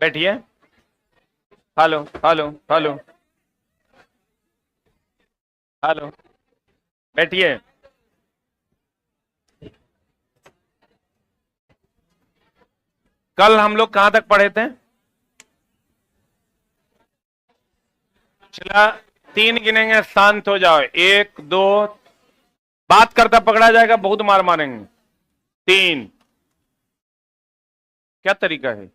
बैठिए। Hello hello hello hello. बैठिए। कल हम लोग कहां तक पढ़े थे? चला, तीन गिनेंगे, शांत हो जाओ। एक दो। बात करता पकड़ा जाएगा, बहुत मार मारेंगे। तीन। क्या तरीका है?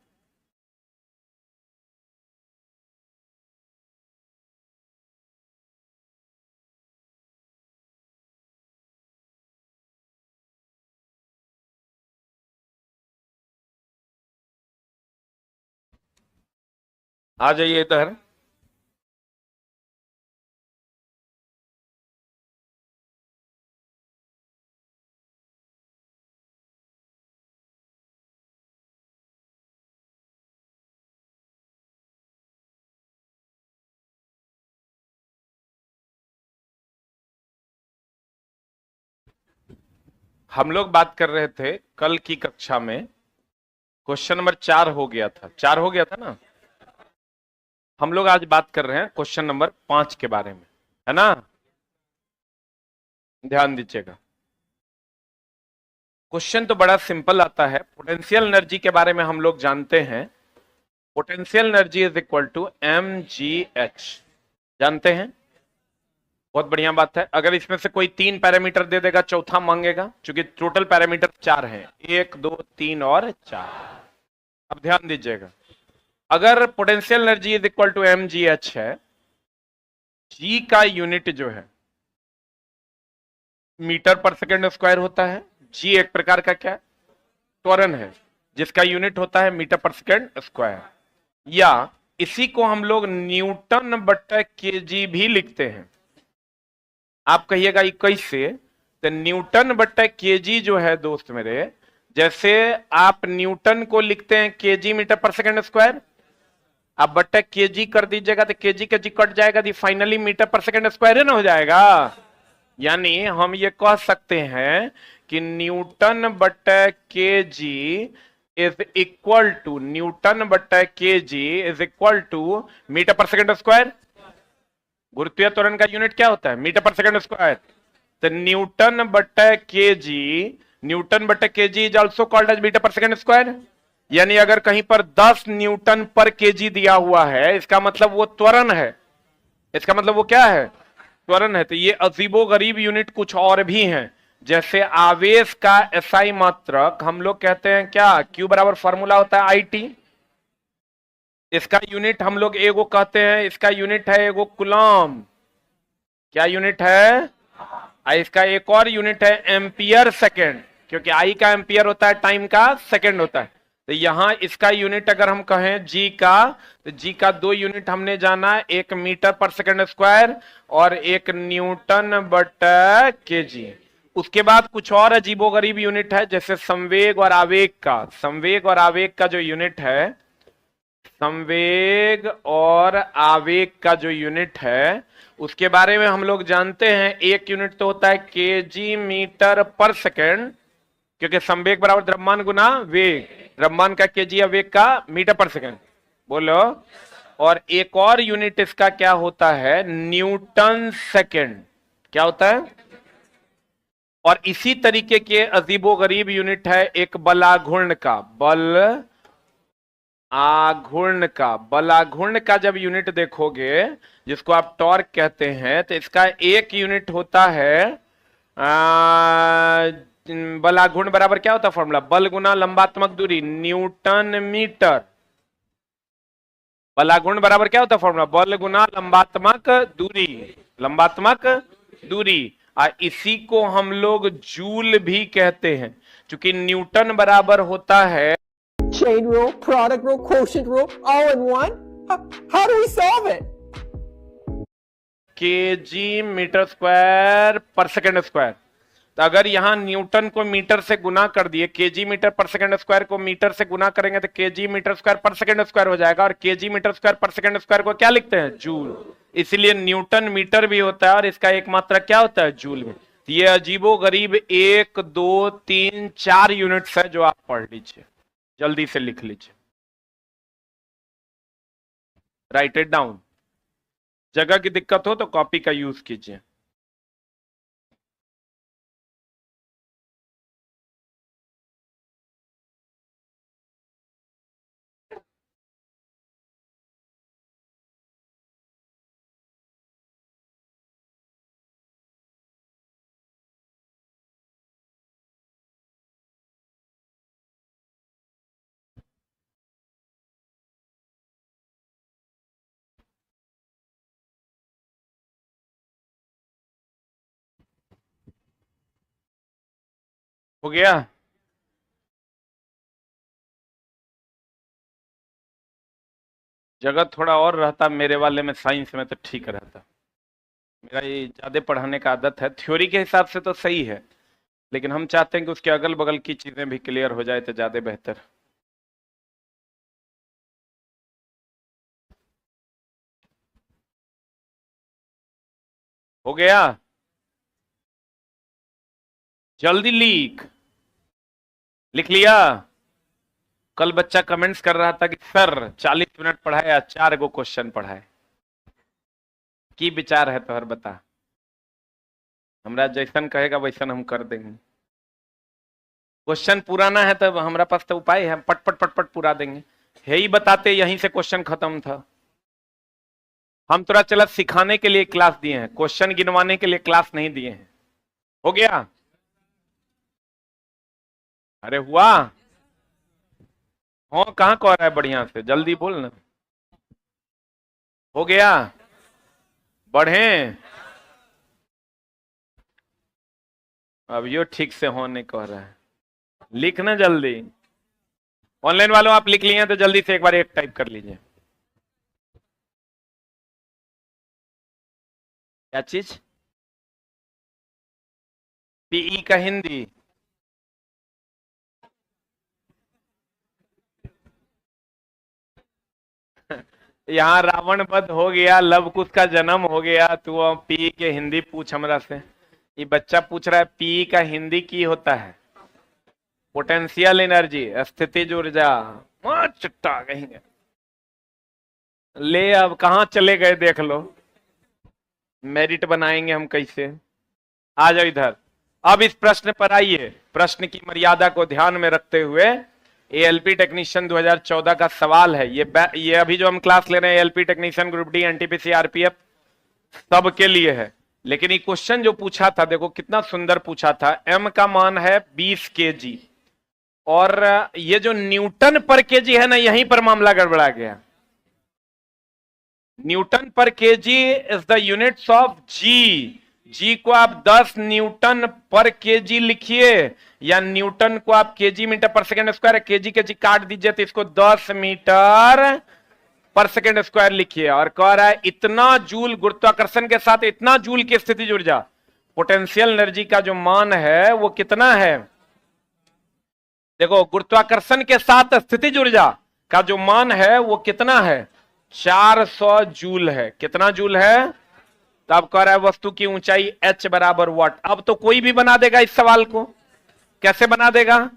आ जाइए इधर। हम लोग बात कर रहे थे कल की कक्षा में, क्वेश्चन नंबर 4 हो गया था। 4 हो गया था ना? हम लोग आज बात कर रहे हैं क्वेश्चन नंबर 5 के बारे में, है ना? ध्यान दीजिएगा। क्वेश्चन तो बड़ा सिंपल आता है। पोटेंशियल एनर्जी के बारे में हम लोग जानते हैं। Potential energy is equal to mgh। जानते हैं? बहुत बढ़िया बात है। अगर इसमें से कोई 3 पैरामीटर दे देगा, चौथा मांगेगा, क्योंकि टोटल पैरामीटर 4 हैं, 1 2 3 और 4। अब ध्यान दीजिएगा, अगर potential energy is equal to mgh है, जी का यूनिट जो है मीटर पर सेकेंड स्क्वायर होता है। जी एक प्रकार का क्या त्वरण है, जिसका यूनिट होता है मीटर पर सेकेंड स्क्वायर। या इसी को हम लोग न्यूटन बटा केजी भी लिखते हैं। आप कहिएगा 21 से, तो न्यूटन बटा केजी जो है दोस्त मेरे, जैसे आप न्यूटन को लिखते हैं KG metre per second square, आप बट्टा केजी कर दीजिएगा तो केजी के जी कट जाएगा, तो finally metre per second square है ना हो जाएगा। यानी हम ये कह सकते हैं कि न्यूटन बट्टा K G is equal to, Newton बट्टा K G is equal to metre per second square. गुरुत्वीय त्वरण का यूनिट क्या होता है? Metre per second square. तो न्यूटन बट्टा के जी, न्यूटन बट्टा K G is also called as metre per second square. यानी अगर कहीं पर 10 न्यूटन पर केजी दिया हुआ है, इसका मतलब वो त्वरण है। इसका मतलब वो क्या है? त्वरण है। तो ये अजीबो गरीब यूनिट कुछ और भी हैं, जैसे आवेश का एसआई मात्रक हम लोग कहते हैं क्या? क्यू बराबर फॉर्मूला होता है आईटी। इसका यूनिट हम लोग एगो कहते हैं, इसका यूनिट है एगो कुलॉम। क्या यूनिट है? इसका एक और यूनिट है एम्पियर सेकेंड, क्योंकि आई का एम्पियर होता है, टाइम का सेकेंड होता है। तो यहां इसका यूनिट अगर हम कहें जी का, तो जी का 2 यूनिट हमने जाना, एक मीटर पर सेकेंड स्क्वायर और एक न्यूटन बटा केजी। उसके बाद कुछ और अजीबोगरीब यूनिट है, जैसे संवेग और आवेग का। संवेग और आवेग का जो यूनिट है, संवेग और आवेग का जो यूनिट है, उसके बारे में हम लोग जानते हैं। एक यूनिट तो होता है केजी मीटर पर सेकेंड, क्योंकि संवेग बराबर द्रव्यमान गुना वेग, द्रव्यमान का केजी या वेग का मीटर पर सेकेंड। बोलो। और एक और यूनिट इसका क्या होता है? Newton second. क्या होता है? और इसी तरीके के अजीबो गरीब यूनिट है एक बलाघूर्ण का। बल आघूर्ण का, बलाघूर्ण का जब यूनिट देखोगे, जिसको आप टॉर्क कहते हैं, तो इसका एक यूनिट होता है बलाघूर्ण बराबर क्या होता है फॉर्मूला? बल गुना लंबात्मक दूरी, न्यूटन मीटर। बलाघूर्ण बराबर क्या होता है फॉर्मूला? बल गुना लंबात्मक दूरी, लंबात्मक दूरी। इसी को हम लोग जूल भी कहते हैं, क्योंकि न्यूटन बराबर होता है chain rule, product rule, quotient rule, all in one? How do we solve it? KG metre square per second square. तो अगर यहां न्यूटन को मीटर से गुना कर दिए, KG metre per second square को मीटर से गुना करेंगे तो KG metre square per second square हो जाएगा, और KG metre square per second square को क्या लिखते हैं? जूल। इसलिए न्यूटन मीटर भी होता है और इसका एक मात्रा क्या होता है? जूल में। ये अजीबो गरीब 1 2 3 4 यूनिट्स है जो आप पढ़ लीजिए, जल्दी से लिख लीजिए। Right it down. जगह की दिक्कत हो तो कॉपी का यूज कीजिए। हो गया? जगह थोड़ा और रहता मेरे वाले में, साइंस में, तो ठीक रहता। मेरा ये ज्यादा पढ़ाने का आदत है, थ्योरी के हिसाब से तो सही है, लेकिन हम चाहते हैं कि उसके अगल बगल की चीजें भी क्लियर हो जाए तो ज्यादा बेहतर। हो गया? जल्दी लिख लिया? कल बच्चा कमेंट्स कर रहा था कि सर 40 मिनट पढ़ाया, 4 गो क्वेश्चन पढ़ाए। की विचार है तोहर बता? हमरा जैसन कहेगा वैसन हम कर देंगे। क्वेश्चन पुराना है तब हमारा पास तो उपाय है, पट पट पट पट पूरा देंगे। है ही बताते यहीं से क्वेश्चन खत्म था। हम थोड़ा चला सिखाने के लिए क्लास दिए हैं, क्वेश्चन गिनवाने के लिए क्लास नहीं दिए हैं। हो गया? अरे हुआ? हाँ कहाँ कह रहा है बढ़िया से, जल्दी बोल ना। हो गया? बढ़े? अब यो ठीक से होने कह रहा है, लिखना जल्दी। ऑनलाइन वालों आप लिख लिए हैं तो जल्दी से एक बार एक टाइप कर लीजिए। क्या चीज? पीई का हिंदी? यहाँ रावण वध हो गया, लव कुश का जन्म हो गया, तू पी के हिंदी पूछ हमरा से। ये बच्चा पूछ रहा है पी का हिंदी की होता है? पोटेंशियल एनर्जी, स्थितिज ऊर्जा। चिट्टा कहेंगे। ले अब कहाँ चले गए देख लो, मेरिट बनाएंगे हम कैसे। आ जाओ इधर। अब इस प्रश्न पर आइए। प्रश्न की मर्यादा को ध्यान में रखते हुए एएलपी टेक्नीशियन 2014 का सवाल है। ये अभी जो हम क्लास ले रहे हैं ALP technician group D NTPC RPF सबके लिए है। लेकिन ये क्वेश्चन जो पूछा था देखो कितना सुंदर पूछा था। एम का मान है 20 केजी और ये जो न्यूटन पर केजी है ना, यहीं पर मामला गड़बड़ा गया। Newton per KG is the units of g. G को आप 10 न्यूटन पर केजी लिखिए, या न्यूटन को आप केजी मीटर पर सेकंड स्क्वायर, केजी के जी काट दीजिए तो इसको 10 मीटर पर सेकंड स्क्वायर लिखिए। और कह रहा है इतना जूल गुरुत्वाकर्षण के साथ, इतना जूल की स्थितिज ऊर्जा, पोटेंशियल एनर्जी का जो मान है वो कितना है। देखो गुरुत्वाकर्षण के साथ स्थितिज ऊर्जा का जो मान है वो कितना है, 400 जूल है। कितना जूल है? तब कह रहा है वस्तु की ऊंचाई h बराबर वाट। अब तो कोई भी बना देगा इस सवाल को। कैसे बना देगा?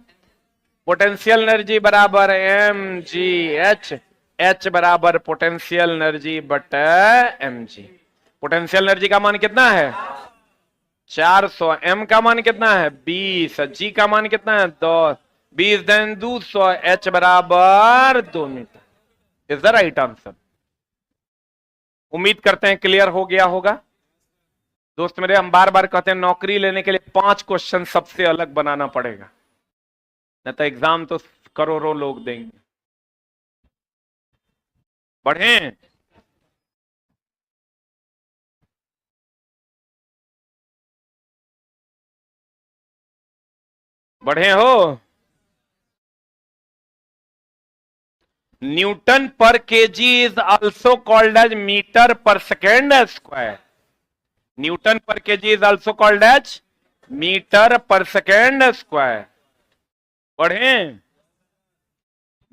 पोटेंशियल एनर्जी बराबर एम जी एच, एच बराबर पोटेंशियल एनर्जी बटे एम जी। पोटेंशियल एनर्जी का मान कितना है? 400। एम का मान कितना है? 20। जी का मान कितना है? 10। 20 देन 200, एच बराबर 2 metre. Is the right answer. उम्मीद करते हैं क्लियर हो गया होगा। दोस्त मेरे, हम बार बार कहते हैं नौकरी लेने के लिए 5 क्वेश्चन सबसे अलग बनाना पड़ेगा, नहीं तो एग्जाम तो करोड़ों लोग देंगे। बढ़े? बढ़े हो? Newton per KG is also called as metre per second square. Newton per KG is also called as metre per second square. बढ़े?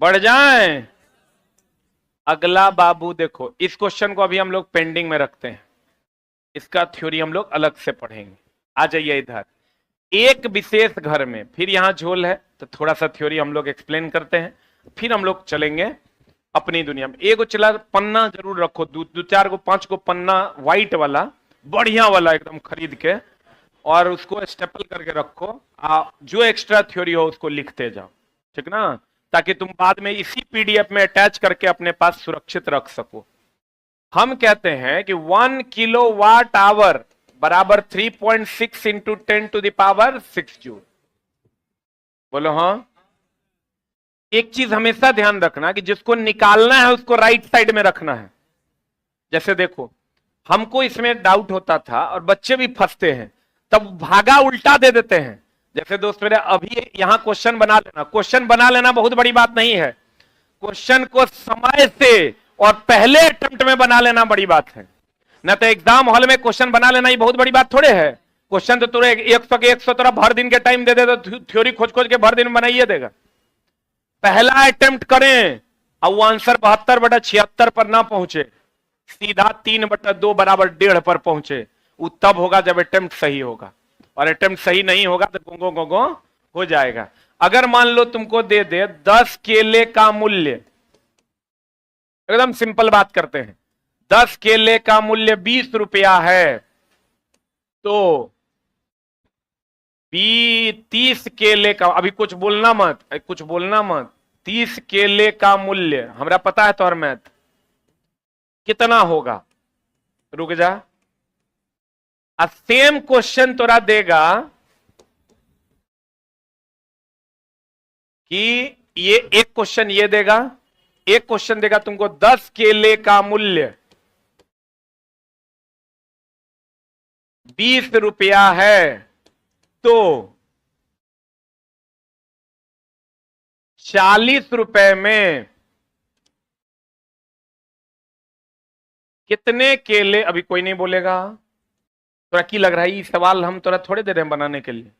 बढ़ जाएं? अगला बाबू देखो, इस क्वेश्चन को अभी हम लोग पेंडिंग में रखते हैं, इसका थ्योरी हम लोग अलग से पढ़ेंगे। आ जाइए इधर। एक विशेष घर में, फिर यहां झोल है तो थोड़ा सा थ्योरी हम लोग एक्सप्लेन करते हैं, फिर हम लोग चलेंगे अपनी दुनिया में। एक चिल्ला पन्ना जरूर रखो, दो चार को 5 को पन्ना व्हाइट वाला बढ़िया वाला एकदम खरीद के, और उसको स्टेपल करके रखो। जो एक्स्ट्रा थ्योरी हो उसको लिखते जाओ, ठीक ना, ताकि तुम बाद में इसी पीडीएफ में अटैच करके अपने पास सुरक्षित रख सको। हम कहते हैं कि 1 किलोवाट आवर बराबर 3.6 इंटू 10⁻⁶ जूल। बोलो हाँ। एक चीज हमेशा ध्यान रखना कि जिसको निकालना है उसको राइट साइड में रखना है। जैसे देखो, हमको इसमें डाउट होता था और बच्चे भी फंसते हैं, तब भागा उल्टा दे देते हैं। जैसे दोस्त मेरे, अभी यहां क्वेश्चन बना लेना। क्वेश्चन बना लेना बहुत बड़ी बात नहीं है, क्वेश्चन को समय से और पहले अटेम्प्ट में बना लेना बड़ी बात है। न तो एग्जाम हॉल में क्वेश्चन बना लेना ही बहुत बड़ी बात थोड़े है। क्वेश्चन तो तुरंत 100 के 100 तरह भर दिन के टाइम दे दे तो थ्योरी खोज खोज के भर दिन बनाइए देगा। पहला अटेम्प्ट करें और वो आंसर 72/76 पर ना पहुंचे, सीधा 3/2 बराबर 1.5 पर पहुंचे, वो तब होगा जब अटेम्प्ट सही होगा। और अटेम्प्ट सही नहीं होगा तो गोंगो गोंगो हो जाएगा। अगर मान लो तुमको दे दे 10 केले का मूल्य, एकदम सिंपल बात करते हैं, 10 केले का मूल्य 20 रुपया है, तो 30 केले का, अभी कुछ बोलना मत, 30 केले का मूल्य हमरा पता है तोहर मैथ कितना होगा। रुक जा, सेम क्वेश्चन तोरा देगा कि ये एक क्वेश्चन ये देगा, एक क्वेश्चन देगा तुमको 10 केले का मूल्य 20 रुपया है, तो 40 रुपए में कितने केले, अभी कोई नहीं बोलेगा। तोरा की लग रहा है ये सवाल हम तोरा थोड़े दे रहे हैं बनाने के लिए,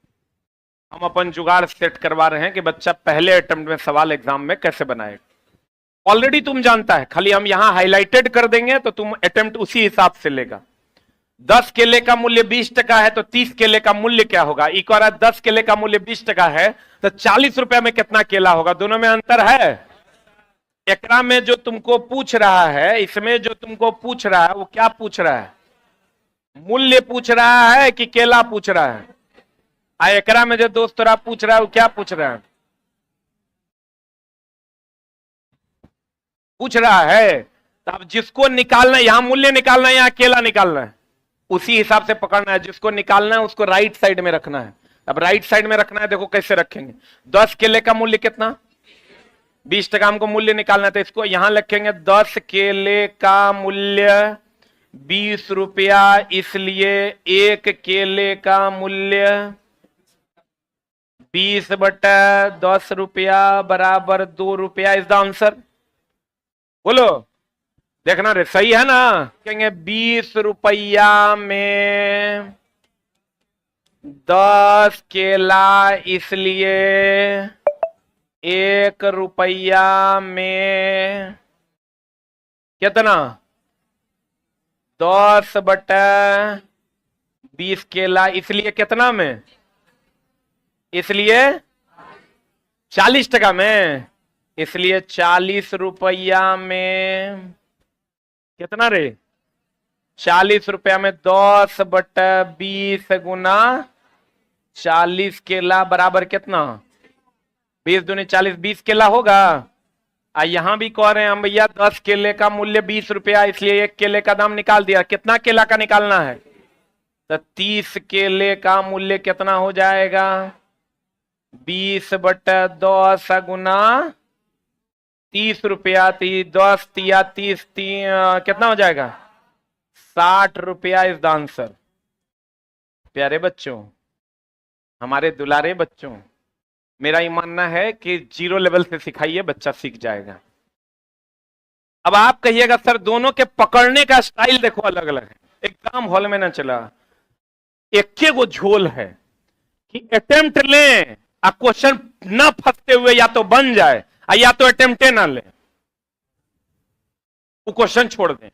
हम अपन जुगाड़ सेट करवा रहे हैं कि बच्चा पहले अटेम्प्ट में सवाल एग्जाम में कैसे बनाएगा। ऑलरेडी तुम जानता है, खाली हम यहां हाईलाइटेड कर देंगे तो तुम अटेम्प्ट उसी हिसाब से लेगा। 10 केले का मूल्य 20 टका है तो 30 केले का मूल्य क्या होगा। एक बार 10 केले का मूल्य 20 टका है तो 40 रुपए में कितना केला होगा, दोनों में अंतर है। एकरा में जो तुमको पूछ रहा है, इसमें जो तुमको पूछ रहा है वो क्या पूछ रहा है, मूल्य पूछ रहा है कि केला पूछ रहा है। एकरा में जो दोस्त तोरा पूछ रहा है वो क्या पूछ रहा है, पूछ रहा है। तो अब जिसको निकालना है, यहां मूल्य निकालना है, यहां केला निकालना है, उसी हिसाब से पकड़ना है। जिसको निकालना है उसको राइट साइड में रखना है। अब राइट साइड में रखना है, देखो कैसे रखेंगे। 10 केले का मूल्य कितना, 20 टका हमको मूल्य निकालना है, तो इसको यहां लिखेंगे 10 केले का मूल्य 20 रुपया, इसलिए एक केले का मूल्य 20/10 रुपया बराबर 2 रुपया इज द आंसर। बोलो, देखना रे, सही है ना। कहेंगे 20 रुपया में 10 केला, इसलिए 1 रुपया में कितना, 10/20 केला, इसलिए कितना में, इसलिए 40 टका में, इसलिए 40 रुपया में कितना रे, 40 रुपया में 10/20 गुना 40 केला बराबर कितना, 20 दूनी 40, 20 केला होगा। यहां भी कह रहे हैं हम भैया 10 केले का मूल्य 20 रुपया, इसलिए एक केले का दाम निकाल दिया। कितना केला का निकालना है, तो 30 केले का मूल्य कितना हो जाएगा, 20/10 गुना 30 रुपया, 10 या 30 कितना हो जाएगा, 60 रुपया इज द आंसर। प्यारे बच्चों, हमारे दुलारे बच्चों, मेरा ये मानना है कि 0 लेवल से सिखाइए, बच्चा सीख जाएगा। अब आप कहिएगा सर दोनों के पकड़ने का स्टाइल देखो अलग अलग है, एग्जाम हॉल में ना चला। एक वो झोल है कि अटेम्प्ट लें और क्वेश्चन ना फंसते हुए या तो बन जाए या तो अटेम्प्टे ना ले, वो क्वेश्चन छोड़ दें।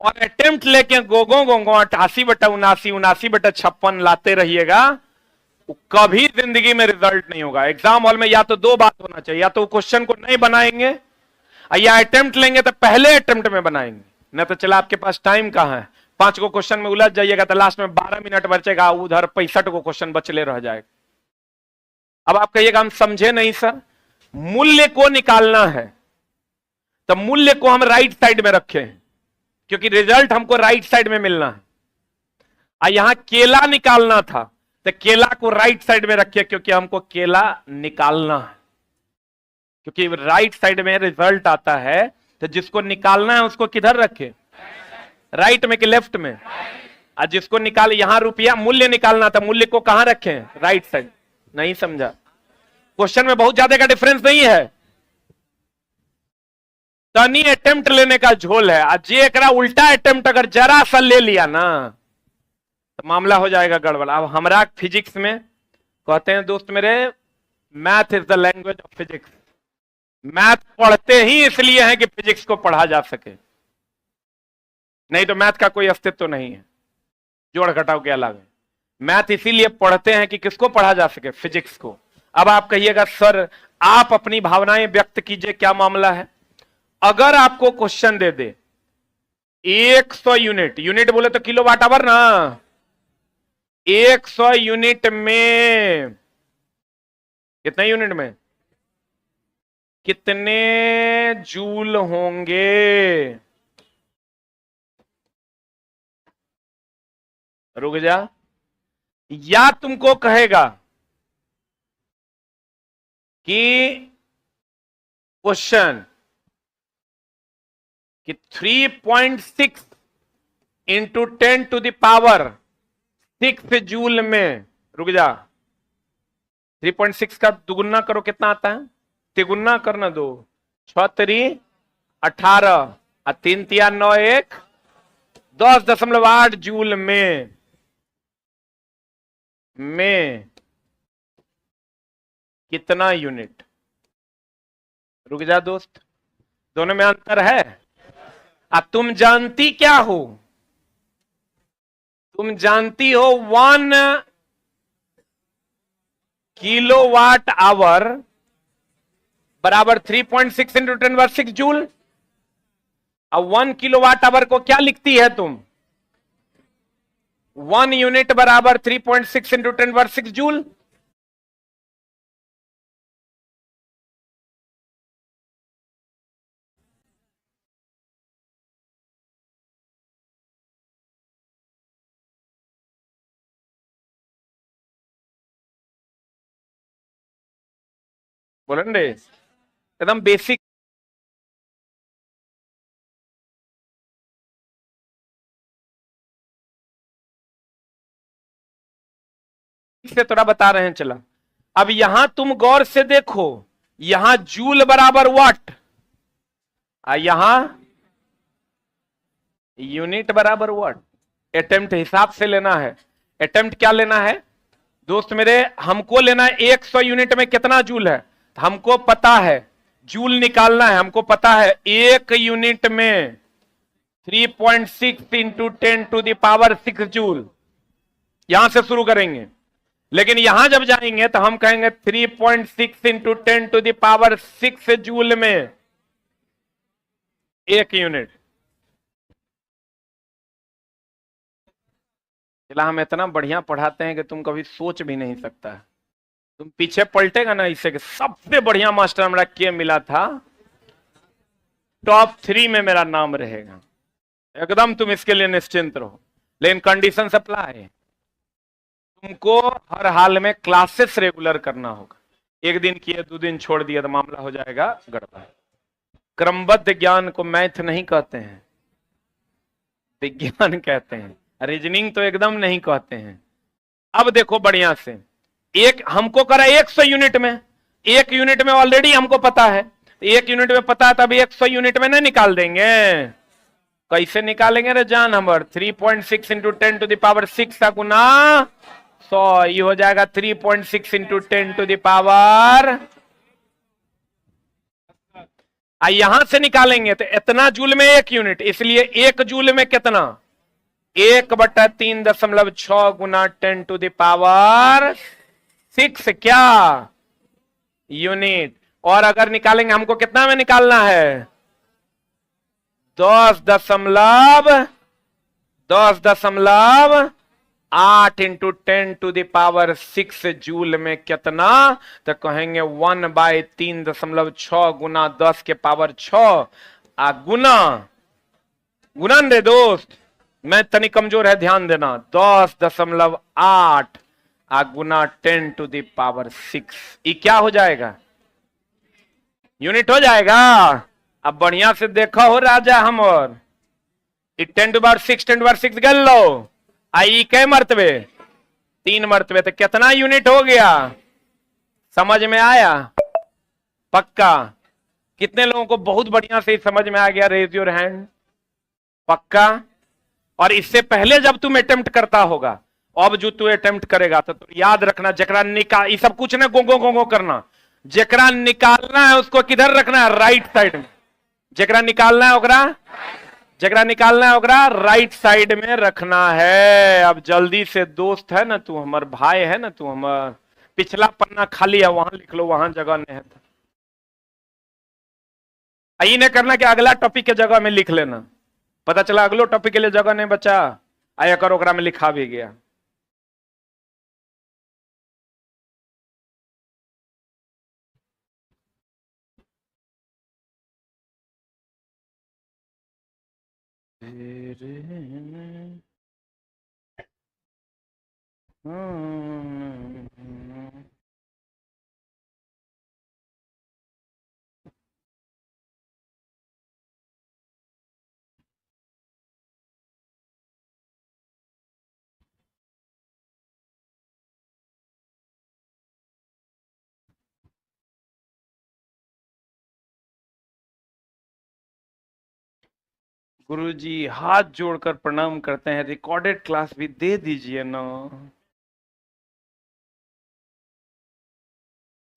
और अटेम्प्ट लेके गोगो गोंगो 88/79 79/56 लाते रहिएगा, कभी जिंदगी में रिजल्ट नहीं होगा। एग्जाम हॉल में या तो 2 बात होना चाहिए, या तो क्वेश्चन को नहीं बनाएंगे या अटेम्प्ट लेंगे तो पहले अटेम्प्ट में बनाएंगे, न तो चला आपके पास टाइम कहां है, 5 को क्वेश्चन में उलझ जाइएगा तो लास्ट में 12 मिनट बचेगा, उधर 65 को क्वेश्चन बचले रह जाएगा। अब आप कहिएगा हम समझे नहीं सर, मूल्य को निकालना है तो मूल्य को हम राइट साइड में रखे हैं क्योंकि रिजल्ट हमको राइट साइड में मिलना है। यहां केला निकालना था तो केला को राइट साइड में रखे क्योंकि हमको केला निकालना है, क्योंकि राइट साइड में रिजल्ट आता है तो जिसको निकालना है उसको किधर रखे, राइट में कि लेफ्ट में। आज जिसको निकाल, यहां रुपया मूल्य निकालना था, मूल्य को कहां रखे, राइट साइड। नहीं समझा, क्वेश्चन में बहुत ज्यादा का डिफरेंस नहीं है, तनी अटेम्प्ट लेने का झोल है। आज ये एकरा उल्टा अटेम्प्ट अगर जरा सा ले लिया ना तो मामला हो जाएगा गड़बड़। अब हमरा फिजिक्स में कहते हैं दोस्त मेरे, math is the language of physics. Math पढ़ते ही इसलिए है कि फिजिक्स को पढ़ा जा सके, नहीं तो मैथ का कोई अस्तित्व नहीं है जोड़ घटाव के अलावा। मैथ इसीलिए पढ़ते हैं कि किसको पढ़ा जा सके, फिजिक्स को। अब आप कहिएगा सर आप अपनी भावनाएं व्यक्त कीजिए, क्या मामला है। अगर आपको क्वेश्चन दे दे 100 यूनिट, यूनिट बोले तो किलो वाट आवर ना, 100 यूनिट में कितने यूनिट में कितने जूल होंगे, रुक जा, या तुमको कहेगा कि क्वेश्चन कि 3.6 into 10 to the power 6 joule में, रुक जा, 3.6 का दुगुना करो कितना आता है, तिगुना करना, 2 6 3 18 और 3 3 9 1 10.8 जूल में कितना यूनिट। रुक जा दोस्त, दोनों में अंतर है। अब तुम जानती क्या हो, तुम जानती हो 1 किलोवाट आवर बराबर 3.6 इंटू 10⁻6 जूल। अब 1 किलोवाट आवर को क्या लिखती है तुम, 1 यूनिट बराबर 3.6 इंटू 10⁻6 जूल। बोलन रे, एकदम बेसिक। से थोड़ा बता रहे हैं, चला। अब यहां तुम गौर से देखो, यहां जूल बराबर वाट, यहां यूनिट बराबर वाट। अटेम्प्ट हिसाब से लेना है। अटेम्प्ट क्या लेना है दोस्त मेरे, हमको लेना है 100 यूनिट में कितना जूल है, हमको पता है जूल निकालना है, हमको पता है 1 यूनिट में 3.6 into 10 to the power 6 joule. यहां से शुरू करेंगे, लेकिन यहां जब जाएंगे तो हम कहेंगे 3.6 into 10 to the power 6 joule में 1 यूनिट। चला, हम इतना बढ़िया पढ़ाते हैं कि तुम कभी सोच भी नहीं सकता है। तुम पीछे पलटेगा ना इससे कि सबसे बढ़िया मास्टर हमारा के मिला था, टॉप 3 में मेरा नाम रहेगा, एकदम तुम इसके लिए निश्चिंत रहो। लेकिन कंडीशन अप्लाई है, तुमको हर हाल में क्लासेस रेगुलर करना होगा। एक दिन किए 2 दिन छोड़ दिया तो मामला हो जाएगा गड़बड़। क्रमबद्ध ज्ञान को मैथ नहीं कहते हैं, विज्ञान कहते हैं। रीजनिंग तो एकदम नहीं कहते हैं। अब देखो बढ़िया से, एक हमको करा 100 यूनिट में, 1 यूनिट में ऑलरेडी हमको पता है, 1 यूनिट में पता है तब 100 यूनिट में नहीं निकाल देंगे। कैसे निकालेंगे रे जान हमर, 3.6 इंटू 10 टू द पावर 6 का गुना 100, ये हो जाएगा 3.6 इंटू 10 टू द पावर। यहां से निकालेंगे तो इतना जूल में 1 यूनिट, इसलिए 1 जूल में कितना, 1/3.6 गुना 10 टू द पावर 6 क्या यूनिट। और अगर निकालेंगे, हमको कितना में निकालना है, 10.8 इंटू 10⁶ जूल में कितना? तो कहेंगे 1/3.6 गुना 10⁶ आ गुना रे दोस्त, मैं तनी कमजोर है, ध्यान देना। 10.8 आ गुना 10⁶ ये क्या हो जाएगा? यूनिट हो जाएगा। अब बढ़िया से देखो हो राजा हमर, 10⁶ गल लो, आई कै मर्तबे? 3 मर्तबे, तो कितना यूनिट हो गया? समझ में आया? पक्का? कितने लोगों को बहुत बढ़िया से समझ में आ गया? Raise your hand. पक्का? और इससे पहले जब तुम अटेम्प्ट करता होगा, अब जो तू अटेम्प्ट करेगा तो याद रखना, जकरा निकाल, ये सब कुछ ना गोंगो करना, जकरा निकालना है उसको किधर रखना है? राइट साइड में। जकरा निकालना है ओकरा राइट साइड में रखना है। अब जल्दी से दोस्त है ना तू, हमार भाई है ना तू, हमार पिछला पन्ना खाली है, वहां लिख लो, वहां जगह नहीं है। यही नहीं करना कि अगला टॉपिक के जगह में लिख लेना, पता चला अगलो टॉपिक के लिए जगह नहीं बचा, आया कर ओकरा में लिखा भी गया। गुरुजी हाथ जोड़कर प्रणाम करते हैं, रिकॉर्डेड क्लास भी दे दीजिए ना।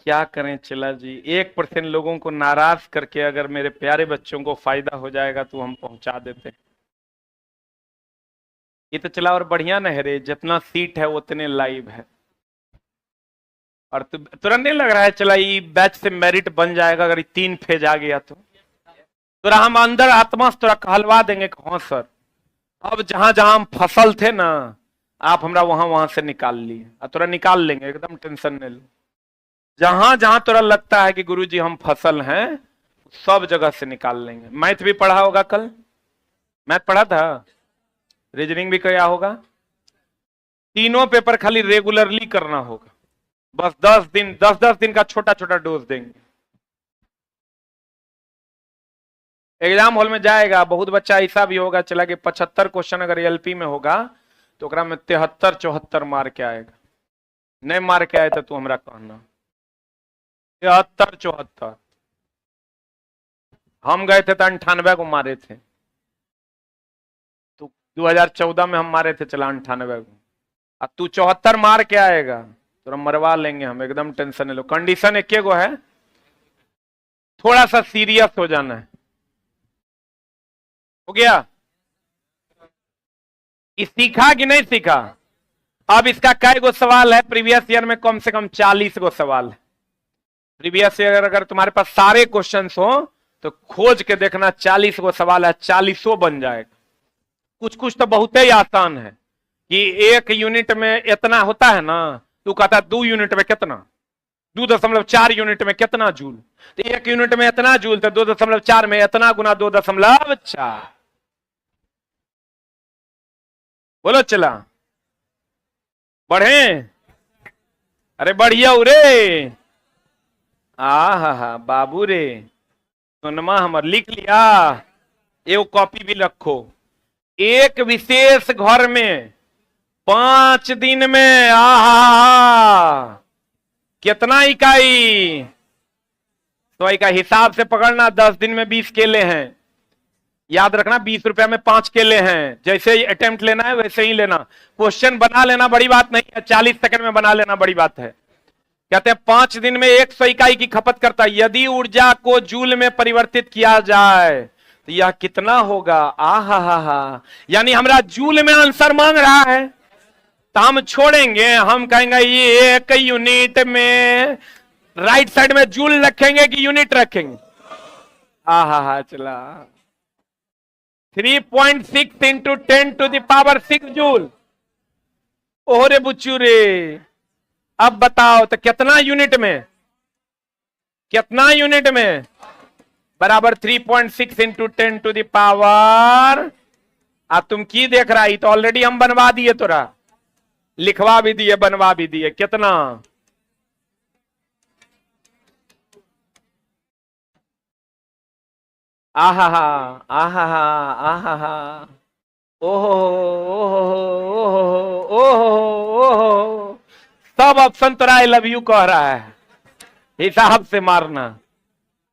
क्या करें चला जी, 1% लोगों को नाराज करके अगर मेरे प्यारे बच्चों को फायदा हो जाएगा तो हम पहुंचा देते हैं। ये तो चला और बढ़िया न है रे, जितना सीट है उतने लाइव है। और तुरंत नहीं लग रहा है चला ये बैच से मेरिट बन जाएगा अगर 3 फेज आ गया तो? तोरा हम अंदर आत्मा से तोरा कहलवा देंगे कि हाँ सर, अब जहां जहां हम फसल थे ना, आप हमरा वहां से निकाल लिए, तोरा निकाल लेंगे, एकदम टेंशन नहीं लो। जहां जहां तोरा लगता है कि गुरुजी हम फसल हैं, सब जगह से निकाल लेंगे। मैथ भी पढ़ा होगा कल, मैथ पढ़ा था, रीजनिंग भी किया होगा। तीनों पेपर खाली रेगुलरली करना होगा, बस 10 दिन का छोटा छोटा डोज देंगे। एग्जाम हॉल में जाएगा, बहुत बच्चा ऐसा भी होगा चला कि 75 क्वेश्चन अगर एलपी में होगा तो ओकरा में 73-74 मार्क आएगा। नहीं मार्क आए तो तू हमरा कहना। 73-74 हम गए थे तो 98 को मारे थे, तो 2014 में हम मारे थे चला 98 को। अब तू 74 मार के आएगा तो मरवा लेंगे हम, एकदम टेंशन नहीं लो। कंडीशन एक गो है, थोड़ा सा सीरियस हो जाना है। हो गया? सीखा कि नहीं सीखा? अब इसका कई गो सवाल है प्रीवियस ईयर में? कम से कम 40 गो सवाल है प्रीवियस ईयर। अगर तुम्हारे पास सारे क्वेश्चंस हो तो खोज के देखना, 40 गो सवाल है, 40 बन जाएगा। कुछ कुछ तो बहुत ही आसान है कि 1 यूनिट में इतना होता है ना, तू कहता 2 यूनिट में कितना, 2.4 यूनिट में कितना जूल, तो 1 यूनिट में इतना जूल, तो 2.4 में इतना गुना 2.4। बोलो चला बढ़े? अरे बढ़िया रे, हा बाबू रे, सोनमा हमर लिख लिया। एगो कॉपी भी रखो। एक विशेष घर में 5 दिन में कितना इकाई, तो का हिसाब से पकड़ना। 10 दिन में 20 केले हैं, याद रखना 20 रुपया में 5 केले हैं। जैसे ही अटेम्प्ट लेना है वैसे ही लेना। क्वेश्चन बना लेना बड़ी बात नहीं है, 40 सेकंड में बना लेना बड़ी बात है। कहते हैं 5 दिन में 100 इकाई की खपत करता है। यदि ऊर्जा को जूल में परिवर्तित किया जाए तो यह कितना होगा? आहा, यानी हमारा जूल में आंसर मांग रहा है, तो हम छोड़ेंगे, हम कहेंगे ये 1 यूनिट में, राइट साइड में जूल रखेंगे कि यूनिट रखेंगे? आहा चला 3.6 इंटू 10⁶ जूल। ओरे बुच्चू रे, अब बताओ तो कितना यूनिट में, कितना यूनिट में, बराबर 3.6 इंटू 10⁻। अब तुम की देख रहा है, तो ऑलरेडी हम बनवा दिए, तोरा लिखवा भी दिए, बनवा भी दिए। कितना, आहा हा, आहा हा, आहा हा, ओहो ओहो ओहो ओहो ओहो, सब ऑप्शन तोरा आई लव यू कह रहा है, हिसाब से मारना,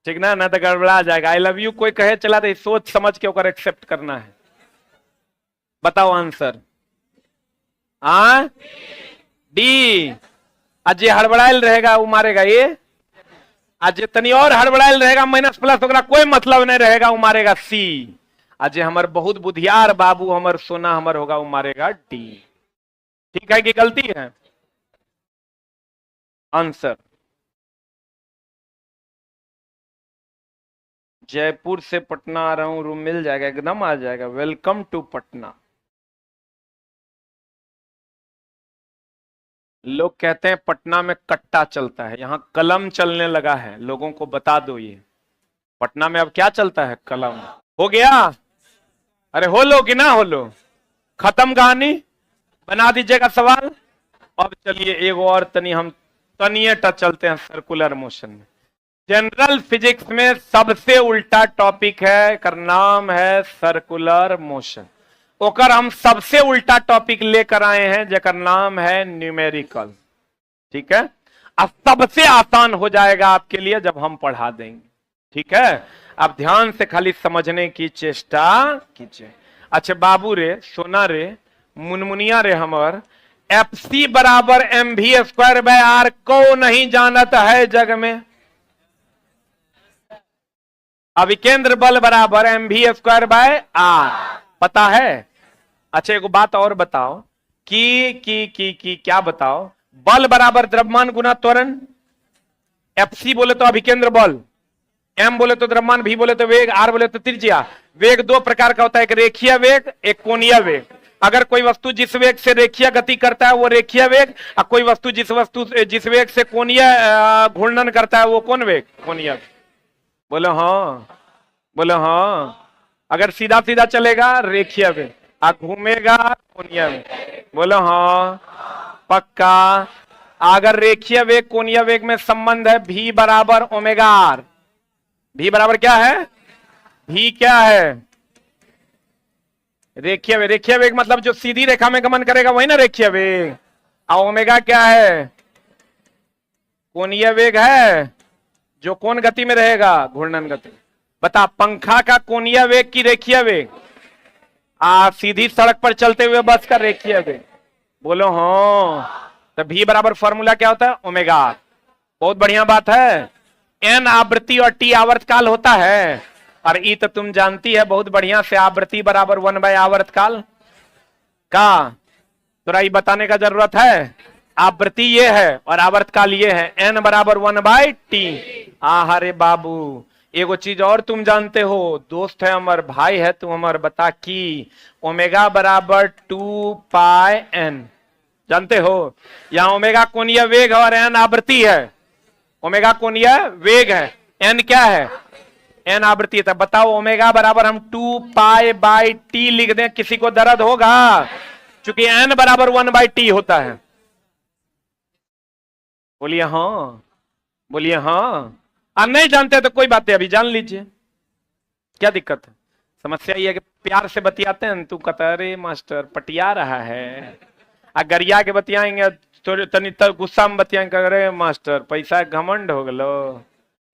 ठीक ना, ना तो गड़बड़ा जाएगा। आई लव यू कोई कहे चला तो सोच समझ के ऊपर एक्सेप्ट करना है। बताओ आंसर। डी। आज ये हड़बड़ाइल रहेगा वो मारेगा, ये आज जितनी और हड़बड़ाइल रहेगा माइनस प्लस होगा, कोई मतलब नहीं रहेगा, वो मारेगा सी। आज हमार बहुत बुधियार बाबू, हमार सोना हमार होगा, वो मारेगा डी। ठीक है कि गलती है? आंसर जयपुर से पटना आ रहा हूं, रूम मिल जाएगा, एकदम आ जाएगा। Welcome to Patna. लोग कहते हैं पटना में कट्टा चलता है, यहां कलम चलने लगा है, लोगों को बता दो ये पटना में अब क्या चलता है, कलम। हो गया? अरे हो लो कि ना हो लो, खत्म कहानी, बना दीजिएगा सवाल। अब चलिए एक और तनी हम तनिए टच चलते हैं सर्कुलर मोशन में। जनरल फिजिक्स में सबसे उल्टा टॉपिक है, कर नाम है सर्कुलर मोशन। ओकर हम सबसे उल्टा टॉपिक लेकर आए हैं, जेकर नाम है न्यूमेरिकल। ठीक है, अब सबसे आसान हो जाएगा आपके लिए जब हम पढ़ा देंगे। ठीक है, आप ध्यान से खाली समझने की चेष्टा कीजिए। अच्छा बाबू रे, सोना रे, मुनमुनिया रे, हमर FC बराबर mv²/r को नहीं जानत है जग में। अभिकेंद्र बल बराबर mv²/r पता है? अच्छा एक बात और बताओ कि क्या बताओ, बल बराबर द्रव्यमान गुना त्वरण। FC बोले तो अभिकेंद्र बल, M बोले तो द्रव्यमान, V बोले तो वेग, R बोले तो त्रिज्या। वेग दो प्रकार का होता है, एक रेखीय वेग, एक कोणीय वेग। अगर कोई वस्तु जिस वेग से रेखीय गति करता है वो रेखीय वेग, और कोई वस्तु जिस वेग से कोणीय घूर्णन करता है वो कौन वेग, कोणीय। बोलो हाँ, बोलो हाँ। अगर सीधा सीधा चलेगा रेखीय वेग, घूमेगा कोणीय वेग। बोलो हाँ, पक्का। अगर रेखीय वेग कोणीय वेग में संबंध है v बराबर ओमेगा r। v बराबर क्या है, v क्या है, रेखीय वेग। रेखीय वेग मतलब जो सीधी रेखा में गमन करेगा वही ना रेखीय वेग। और ओमेगा क्या है, कोणीय वेग है, जो कौन गति में रहेगा, घूर्णन गति। बता, पंखा का कोणीय वेग की रेखीय वेग, सीधी सड़क पर चलते हुए बस का रेखीय वेग। बोलो हाँ। तो v बराबर फॉर्मूला क्या होता है, ओमेगा। बहुत बढ़िया बात है। n आवृत्ति और t आवर्तकाल होता है, और ई तो तुम जानती है बहुत बढ़िया से, आवृत्ति बराबर 1/आवर्तकाल का। तोरा ये बताने का जरूरत है, आवृत्ति ये है और आवर्तकाल ये है, n बराबर 1/t। हरे बाबू, एगो चीज और तुम जानते हो, दोस्त है हमार, भाई है तुम हमार, बता कि ओमेगा बराबर 2πn जानते हो। यहाँ ओमेगा कोणीय वेग है और n आवृत्ति है। ओमेगा कोणीय वेग है, n क्या है, n आवृत्ति है। बताओ ओमेगा बराबर हम 2π/t लिख दें, किसी को दर्द होगा? क्योंकि n बराबर 1/t होता है। बोलिए हाँ, बोलिए हाँ। आप नहीं जानते तो कोई बात नहीं, अभी जान लीजिए, क्या दिक्कत है। समस्या ये है कि प्यार से बतियाते हैं, तू कहता अरे मास्टर पटिया रहा है, गरिया के बतियाएंगे तो तनी गुस्सा में बतियाएंगे, अरे मास्टर पैसा घमंड हो गलो,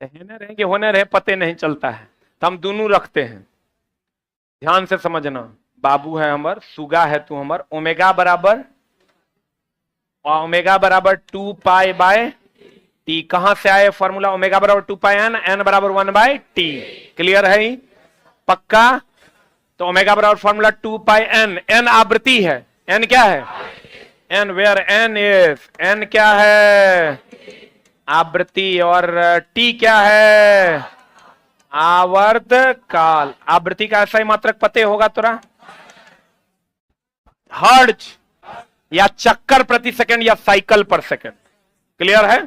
रहे कि होने रहे पते नहीं चलता है। तो हम दोनों रखते हैं, ध्यान से समझना। बाबू है हमर, सुगा है तू हमर। ओमेगा बराबर 2π/t। कहां से आए फॉर्मूला, ओमेगा बराबर 2πn, n बराबर 1/t। क्लियर है, पक्का? तो ओमेगा बराबर फॉर्मूला 2πn, n आवृत्ति है, n क्या है, n where n is, n क्या है, आवृत्ति, और t क्या है, आवर्त काल, आवृत्ति का ऐसा ही मात्रक पते होगा तोरा, हर्ट्ज या चक्कर प्रति सेकंड या साइकिल पर सेकंड। क्लियर है?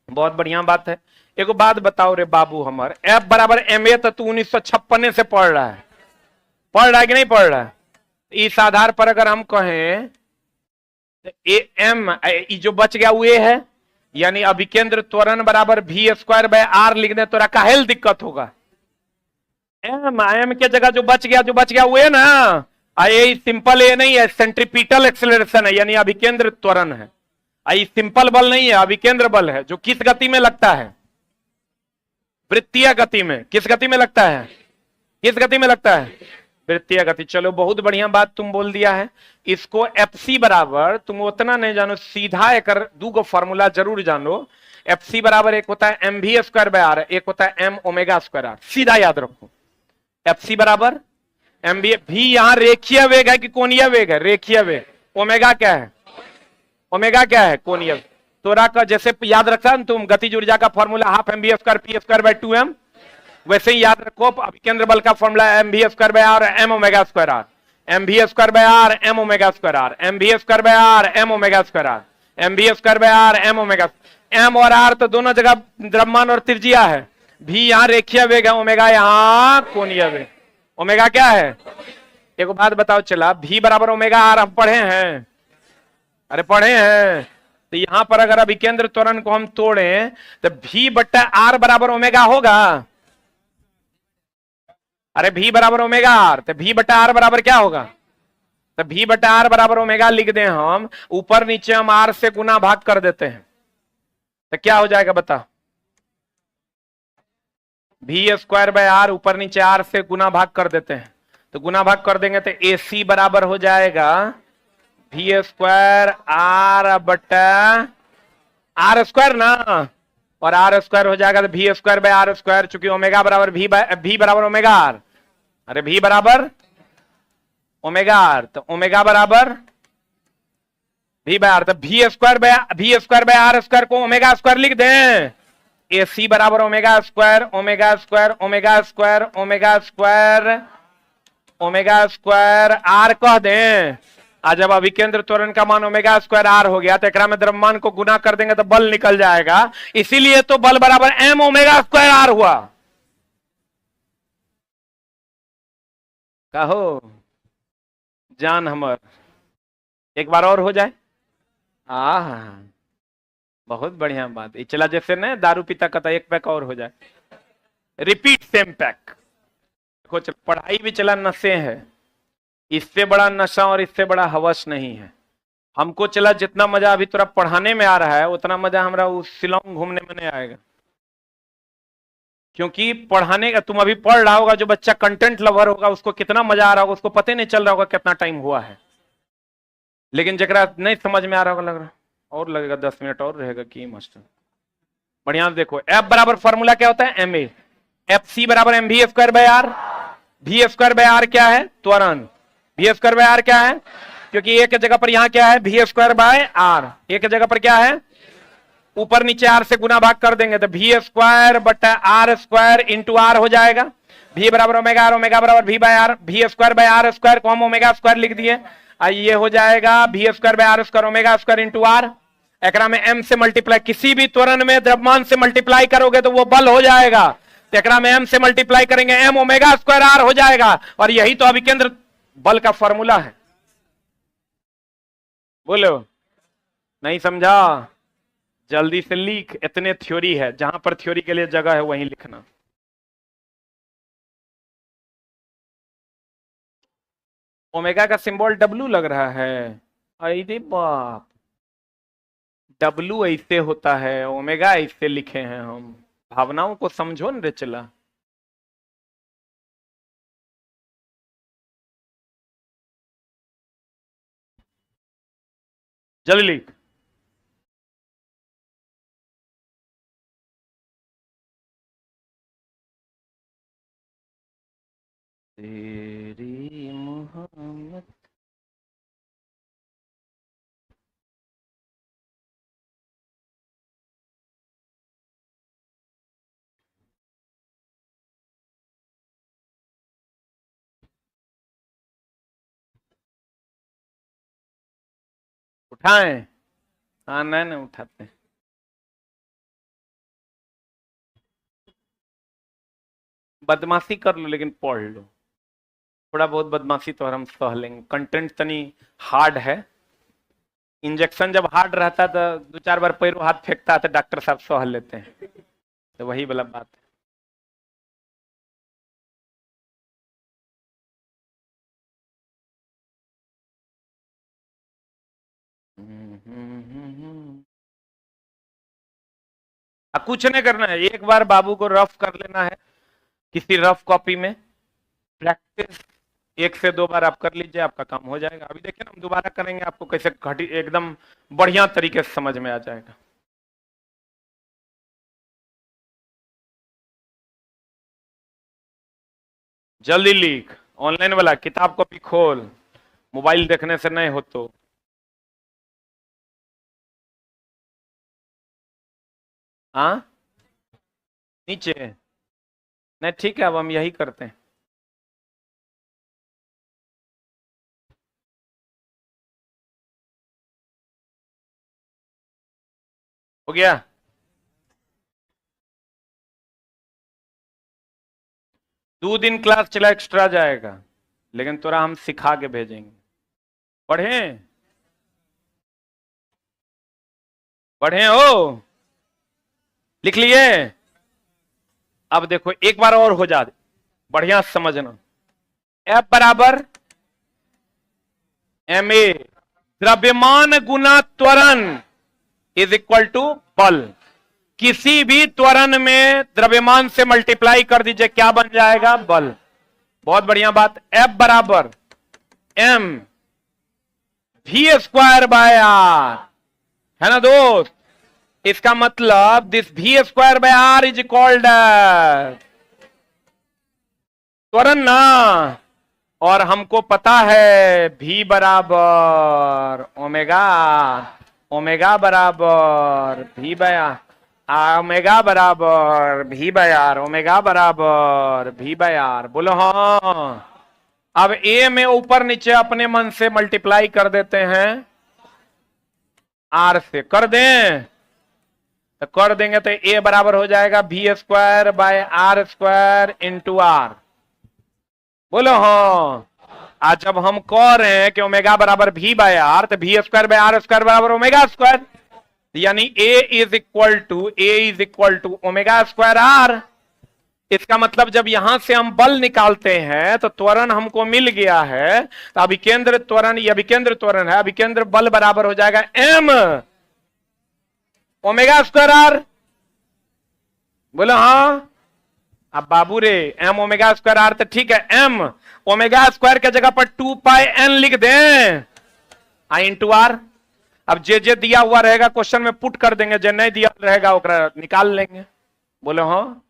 बहुत बढ़िया बात है। एक बात बताओ रे बाबू, हमार F बराबर ma तो तू 1956 से पढ़ रहा है, पढ़ रहा है कि नहीं पढ़ रहा है? इस आधार पर अगर हम कहें एम जो बच गया वो है, यानी अभिकेंद्र त्वरण बराबर वी स्क्वायर बाय आर लिख दे, तो काहेल दिक्कत होगा? एम के जगह जो बच गया वो है ना, ये सिंपल ये नहीं है, सेंट्रीपिटल एक्सेलरेशन है, यानी अभिकेंद्र त्वरण है। ये सिंपल बल नहीं है, अभिकेंद्र बल है, जो किस गति में लगता है? वृत्तीय गति में। किस गति में लगता है? किस गति में लगता है? वृत्तीय गति। चलो बहुत बढ़िया बात तुम बोल दिया है। इसको एफसी बराबर, तुम उतना नहीं जानो, सीधा एक दो गो फॉर्मूला जरूर जानो। एफसी बराबर एक होता है M V square by R, एक होता है एम ओमेगा स्क्वायर आर, सीधा याद रखो। एफसी बराबर एम भी, यहां रेखीय वेग है कि कोणीय वेग है? रेखीय वेग। ओमेगा क्या है? ओमेगा क्या है? कोणीय। तोरा का जैसे याद रखा ना तुम, गतिज ऊर्जा का formula half M B square P square by 2m, वैसे ही याद रखो अभिकेंद्र बल का formula M V square by R M omega square R, M V square by R M omega square R, M V square by R M omega square R, M V square by R M omega. M और R तो दोनों जगह द्रव्यमान और त्रिज्या है, भी यहाँ रेखीय वेग है, ओमेगा यहाँ कोणीय वेग। ओमेगा क्या है? एक बात बताओ, चला भी बराबर ओमेगा आर हम पढ़े हैं, अरे पढ़े हैं। तो यहां पर अगर अभिकेंद्र त्वरण को हम तोड़ें तो भी बट्टा आर बराबर ओमेगा होगा। अरे भी बराबर ओमेगा आर, तो भी बट्टा आर बराबर क्या होगा? तो भी बट्टा आर बराबर ओमेगा लिख दें हम, ऊपर नीचे हम आर से गुना भाग कर देते हैं, तो क्या हो जाएगा बता? भी स्क्वायर बाय आर, ऊपर नीचे आर से गुना भाग कर देते हैं, तो गुना भाग कर देंगे तो ए सी बराबर हो जाएगा वी स्क्वायर आर बट्टा आर स्क्वायर ना, और आर स्क्वायर हो जाएगा तो V square by R square, चूंकि ओमेगा बराबर भी बराबर ओमेगा आर। अरे भी बराबर ओमेगा आर, तो ओमेगा बराबर भी बाय आर, तो भी स्क्वायर बाय आर स्क्वायर को ओमेगा स्क्वायर लिख दें। ए सी बराबर omega square omega square omega square omega square omega square R कह दें। आज जब अभिकेंद्र त्वरण का मान ओमेगा स्क्वायर आर हो गया तो एकरा में द्रव्यमान को गुना कर देंगे तो बल निकल जाएगा, इसीलिए तो बल बराबर एम ओमेगा स्क्वायर आर हुआ। कहो जान हमर, एक बार और हो जाए। बहुत बढ़िया बात। चला जैसे ना दारू पीता कहता एक पैक और हो जाए, रिपीट सेम पैक। देखो पढ़ाई भी चला नशे है, इससे बड़ा नशा और इससे बड़ा हवस नहीं है। हमको चला जितना मजा अभी थोड़ा पढ़ाने में आ रहा है उतना मजा हमारा उस शिलोंग घूमने में नहीं आएगा, क्योंकि पढ़ाने का तुम अभी पढ़ रहा होगा, जो बच्चा कंटेंट लवर होगा उसको कितना मजा आ रहा होगा, उसको पता नहीं चल रहा होगा कितना टाइम हुआ है। लेकिन जरा नहीं समझ में आ रहा होगा, लग रहा और लगेगा 10 मिनट और रहेगा कि मास्टर। बढ़िया देखो, एफ बराबर फॉर्मूला क्या होता है? एम ए, एफ सी बराबर M V square by R. V square by R क्या है? त्वरण। वी स्क्वायर बाय आर क्या है? क्योंकि एक जगह पर यहां क्या है? वी स्क्वायर बाय आर, एक जगह पर क्या है? ऊपर नीचे आर से गुना भाग कर देंगे तो वी स्क्वायर बटा आर स्क्वायर इंटू आर हो जाएगा। वी बराबर ओमेगा आर, ओमेगा बराबर V by R, V square by R square को हम ओमेगा स्क्वायर लिख दिए। ये हो जाएगा V square by R square omega square into R. एकरा में एम से मल्टीप्लाई, किसी भी त्वरण में द्रव्यमान से मल्टीप्लाई करोगे तो वो बल हो जाएगा, तो एकरा में एम से मल्टीप्लाई करेंगे, एम ओमेगा स्क्वायर आर हो जाएगा। और यही तो अभिकेंद्र बल का फॉर्मूला है। बोलो नहीं समझा? जल्दी से लिख, इतने थ्योरी है, जहां पर थ्योरी के लिए जगह है वहीं लिखना। ओमेगा का सिंबल डब्लू लग रहा है, अरे बाप, डब्लू ऐसे होता है, ओमेगा ऐसे लिखे हैं हम। भावनाओं को समझो न रे चला। जल्दी लिख। तेरी मोहब्बत उठाएं? हाँ, नहीं नहीं उठाते। बदमाशी कर लो लेकिन पढ़ लो। थोड़ा बहुत बदमाशी तो हम सह लेंगे, कंटेंट तनी हार्ड है। इंजेक्शन जब हार्ड रहता तो 2-4 बार पैरों हाथ फेंकता तो डॉक्टर साहब सह लेते हैं, तो वही वाला बात है। कुछ नहीं करना है, एक बार बाबू को रफ कर लेना है किसी रफ कॉपी में, प्रैक्टिस 1 से 2 बार आप कर लीजिए, आपका काम हो जाएगा। अभी देखिए ना, हम दोबारा करेंगे, आपको कैसे घटी एकदम बढ़िया तरीके से समझ में आ जाएगा। जल्दी लिख, ऑनलाइन वाला किताब कॉपी खोल, मोबाइल देखने से नहीं हो तो। हाँ, नीचे नहीं, ठीक है, अब हम यही करते हैं। हो गया? 2 दिन क्लास चला, एक्स्ट्रा जाएगा, लेकिन तोरा हम सिखा के भेजेंगे। पढ़े? पढ़े हो? लिख लिए? अब देखो एक बार और हो जा, बढ़िया समझना। F बराबर ma, द्रव्यमान गुना त्वरण इज इक्वल टू बल। किसी भी त्वरण में द्रव्यमान से मल्टीप्लाई कर दीजिए, क्या बन जाएगा? बल। बहुत बढ़िया बात। F बराबर m v² बाय r, है ना दोस्त? इसका मतलब this v² by r is called त्वरण ना, और हमको पता है v बराबर ओमेगा, ओमेगा बराबर v बाय r, ओमेगा बराबर v बाय r, ओमेगा बराबर v बाय r। बोलो हाँ। अब a में ऊपर नीचे अपने मन से मल्टीप्लाई कर देते हैं, r से कर दें तो कर देंगे तो a बराबर हो जाएगा v² by r² into r। बोलो हाँ। आज जब हम कह रहे हैं कि ओमेगा बराबर v बाय r, तो v² बाय r² बराबर ओमेगा स्क्वायर, यानी a is equal to omega square r। इसका मतलब जब यहां से हम बल निकालते हैं तो त्वरण हमको मिल गया है, तो अभिकेंद्र त्वरण, ये अभिकेंद्र त्वरण है, अभिकेंद्र बल बराबर हो जाएगा m ओमेगा स्क्वायर r। बोलो हाँ। अब बाबू रे, m ओमेगा स्क्वायर r, तो ठीक है, m ओमेगा स्क्वायर के जगह पर 2πn लिख दें, i इंटू आर। अब जे दिया हुआ रहेगा क्वेश्चन में पुट कर देंगे, जे नहीं दिया रहेगा ओकरा निकाल लेंगे। बोलो हाँ।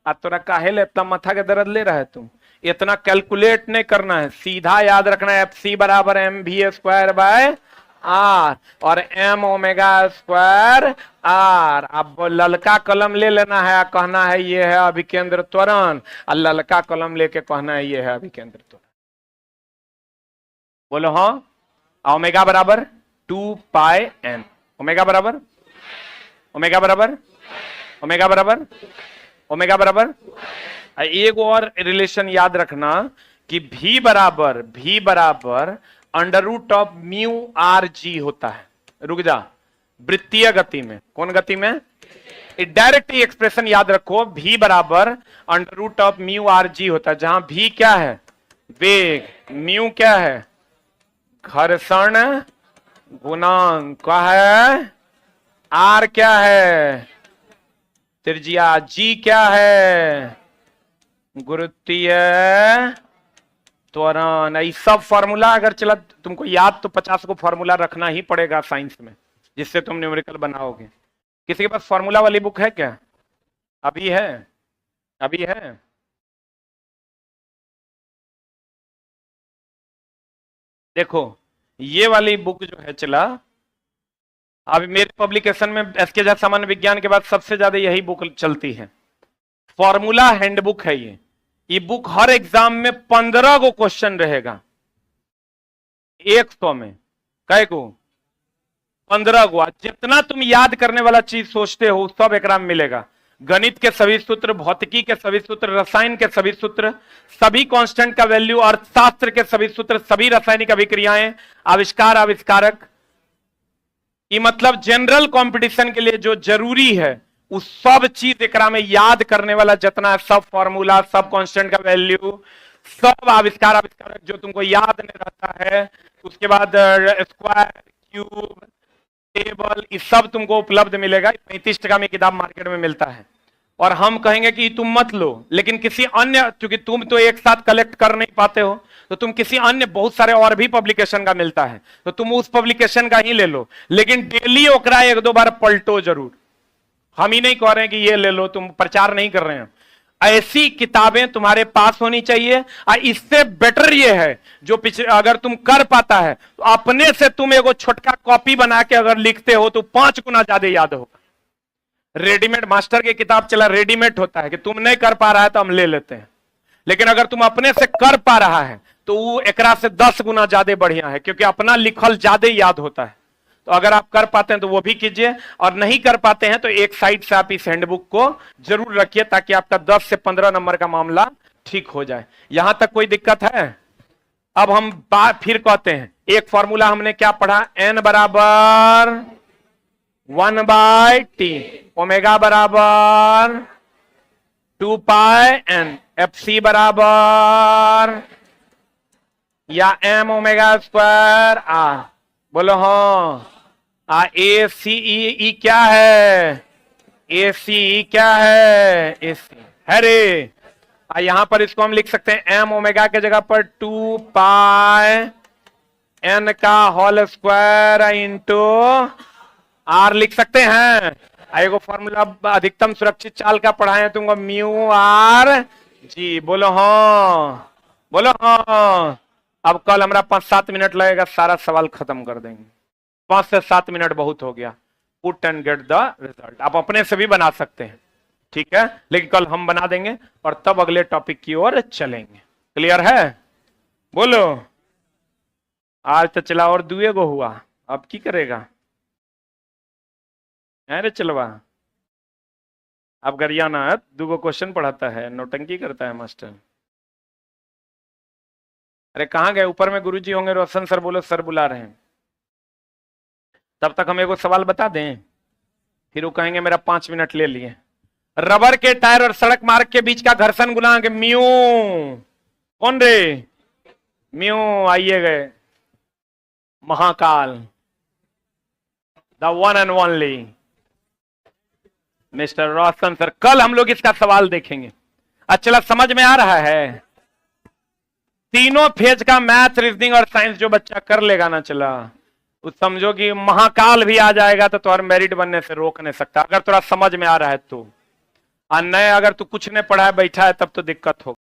अब तोरा काहे ले इतना माथा के दर्द ले रहा है तुम? इतना कैलकुलेट नहीं करना है, सीधा याद रखना है FC बराबर mv² बाय r और m ओमेगा स्क्वायर r। अब ललका कलम ले लेना है, कहना है ये है अभिकेंद्र त्वरण, और ललका कलम लेके कहना है ये है अभिकेंद्र त्वरण। बोलो हाँ। ओमेगा बराबर 2πn, ओमेगा बराबर ओमेगा बराबर ओमेगा बराबर ओमेगा बराबर। एक और रिलेशन याद रखना कि v बराबर under root of mu R G होता है। रुक जा, वृत्तीय गति में। कौन गति में? डायरेक्ट एक्सप्रेशन याद रखो, v बराबर under root of mu R G होता है, जहां v क्या है? वेग, म्यू क्या है? घर्षण गुणांक क्या है? आर क्या है? त्रिज्या। जी क्या है? गुरुत्वीय त्वरण। ये सब फॉर्मूला अगर चला तुमको याद, तो 50 को फॉर्मूला रखना ही पड़ेगा साइंस में, जिससे तुम न्यूमेरिकल बनाओगे। किसी के पास फॉर्मूला वाली बुक है क्या? अभी है? अभी है? देखो ये वाली बुक जो है चला, अभी मेरे पब्लिकेशन में एसके झा सामान्य विज्ञान के बाद सबसे ज्यादा यही बुक चलती है, फॉर्मूला हैंडबुक है ये बुक हर एग्जाम में 15 को क्वेश्चन रहेगा 100 में। कै को? 15 गुआ। जितना तुम याद करने वाला चीज सोचते हो सब एकरा में मिलेगा। गणित के सभी सूत्र, भौतिकी के सभी सूत्र, रसायन के सभी सूत्र, सभी कांस्टेंट का वैल्यू, अर्थशास्त्र के सभी सूत्र, सभी रासायनिक अभिक्रियाएं, आविष्कार, आविष्कारक, ये मतलब जनरल कंपटीशन के लिए जो जरूरी है उस सब चीज एकरा में याद करने वाला जितना है, सब फॉर्मूला, सब कांस्टेंट का वैल्यू, सब आविष्कार, आविष्कारक जो तुमको याद नहीं रहता है, उसके बाद स्क्वायर, क्यूब, टेबल, ये सब तुमको उपलब्ध मिलेगा। 35 टका में किताब मार्केट में मिलता है। और हम कहेंगे कि तुम मत लो, लेकिन किसी अन्य, क्योंकि तुम तो एक साथ कलेक्ट कर नहीं पाते हो, तो तुम किसी अन्य बहुत सारे और भी पब्लिकेशन का मिलता है, तो तुम उस पब्लिकेशन का ही ले लो, लेकिन डेली ओकरा एक दो बार पलटो जरूर। हम ही नहीं कह रहे हैं कि ये ले लो, तुम प्रचार नहीं कर रहे हैं। ऐसी किताबें तुम्हारे पास होनी चाहिए। और इससे बेटर ये है जो पिछले, अगर तुम कर पाता है तो अपने से तुम एगो छोटका कॉपी बना के अगर लिखते हो तो 5 गुना ज्यादा याद होगा। रेडीमेड मास्टर की किताब चला, रेडीमेड होता है कि तुम नहीं कर पा रहा है तो हम ले लेते हैं, लेकिन अगर तुम अपने से कर पा रहा है तो वो एकरा से 10 गुना ज्यादा बढ़िया है, क्योंकि अपना लिखल ज्यादा याद होता है। तो अगर आप कर पाते हैं तो वो भी कीजिए, और नहीं कर पाते हैं तो एक साइड से आप इस हैंडबुक को जरूर रखिए, ताकि आपका 10 से 15 नंबर का मामला ठीक हो जाए। यहां तक कोई दिक्कत है? अब हम फिर कहते हैं, एक फॉर्मूला हमने क्या पढ़ा, n बराबर 1/t, ओमेगा बराबर 2πn, fc बराबर या m ओमेगा स्क्वायर r। बोलो हाँ। ए सी ई क्या है? ए सी क्या है? ए सी है रे। यहां पर इसको हम लिख सकते हैं m ओमेगा के जगह पर 2π n का होल स्क्वायर इंटू r लिख सकते हैं। एगो फॉर्मूला अधिकतम सुरक्षित चाल का पढ़ाए तुमको, म्यू आर जी। बोलो हाँ, बोलो हाँ। अब कल हमारा 5-7 मिनट लगेगा, सारा सवाल खत्म कर देंगे। 5 से 7 मिनट बहुत हो गया। Put and get the result आप अपने से भी बना सकते हैं, ठीक है, लेकिन कल हम बना देंगे और तब अगले टॉपिक की ओर चलेंगे। क्लियर है? बोलो। आज तो चला और दुए गो हुआ, अब की करेगा? अरे चलवा, अब गरियाना है, 2 क्वेश्चन पढ़ाता है, नौटंकी करता है मास्टर। अरे कहाँ गए? ऊपर में गुरुजी होंगे, रोशन सर बोलो सर बुला रहे हैं। तब तक हम एगो सवाल बता दें, फिर वो कहेंगे मेरा 5 मिनट ले लिए। रबर के टायर और सड़क मार्ग के बीच का घर्षण गुणांक म्यू, कौन रे? म्यू। आइए गए Mahakal, the one and only mister Roshan sir. कल हम लोग इसका सवाल देखेंगे। अच्छा समझ में आ रहा है? तीनों फेज का मैथ, रीजनिंग और साइंस जो बच्चा कर लेगा ना, चला उस समझो कि महाकाल भी आ जाएगा तो तुम्हारा मेरिट बनने से रोक नहीं सकता, अगर थोड़ा समझ में आ रहा है तो। और नए अगर तू कुछ नहीं पढ़ा है, बैठा है, तब तो दिक्कत होगी।